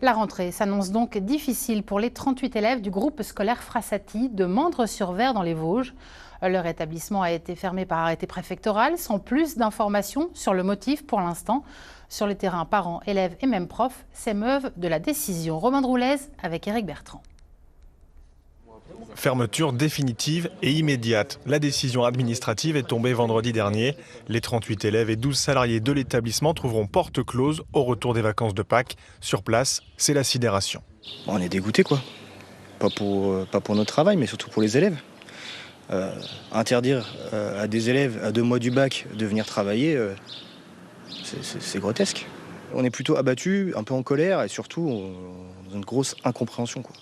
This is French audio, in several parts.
La rentrée s'annonce donc difficile pour les 38 élèves du groupe scolaire Frassati de Mandres-sur-Ver dans les Vosges. Leur établissement a été fermé par arrêté préfectoral sans plus d'informations sur le motif pour l'instant. Sur le terrain, parents, élèves et même profs s'émeuvent de la décision. Romain Droulez avec Éric Bertrand. Fermeture définitive et immédiate. La décision administrative est tombée vendredi dernier. Les 38 élèves et 12 salariés de l'établissement trouveront porte close au retour des vacances de Pâques. Sur place, c'est la sidération. On est dégoûtés quoi. Pas pour notre travail, mais surtout pour les élèves. Interdire à des élèves à 2 mois du bac de venir travailler, c'est grotesque. On est plutôt abattus, un peu en colère et surtout dans une grosse incompréhension, quoi.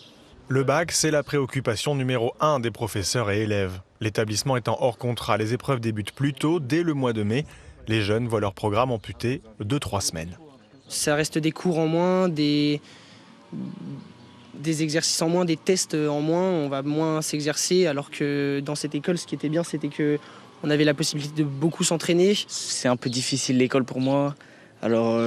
Le bac, c'est la préoccupation numéro 1 des professeurs et élèves. L'établissement étant hors contrat, les épreuves débutent plus tôt, dès le mois de mai. Les jeunes voient leur programme amputé de 3 semaines. Ça reste des cours en moins, des exercices en moins, des tests en moins. On va moins s'exercer, alors que dans cette école, ce qui était bien, c'était qu'on avait la possibilité de beaucoup s'entraîner. C'est un peu difficile l'école pour moi. Alors,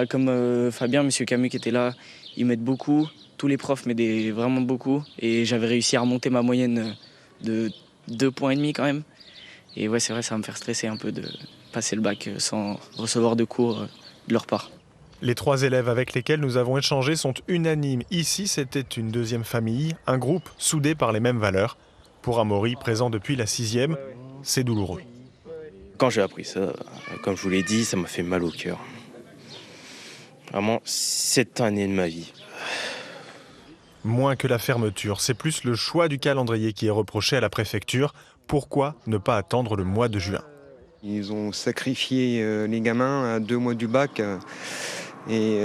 comme Fabien, Monsieur Camus qui était là, ils m'aident beaucoup. Tous les profs m'aidaient vraiment beaucoup. Et j'avais réussi à remonter ma moyenne de 2,5 points quand même. Et ouais, c'est vrai, ça va me faire stresser un peu de passer le bac sans recevoir de cours de leur part. Les 3 élèves avec lesquels nous avons échangé sont unanimes. Ici, c'était une deuxième famille, un groupe soudé par les mêmes valeurs. Pour Amaury, présent depuis la 6e, c'est douloureux. Quand j'ai appris ça, comme je vous l'ai dit, ça m'a fait mal au cœur. Vraiment, 7 années de ma vie. Moins que la fermeture, c'est plus le choix du calendrier qui est reproché à la préfecture. Pourquoi ne pas attendre le mois de juin ? Ils ont sacrifié les gamins à 2 mois du bac et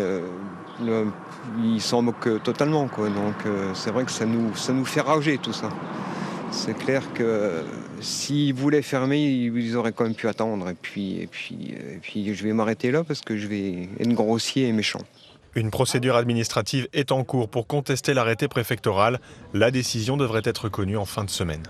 ils s'en moquent totalement, quoi. Donc c'est vrai que ça nous fait rager tout ça. C'est clair que s'ils voulaient fermer, ils auraient quand même pu attendre. Et puis je vais m'arrêter là parce que je vais être grossier et méchant. Une procédure administrative est en cours pour contester l'arrêté préfectoral. La décision devrait être connue en fin de semaine.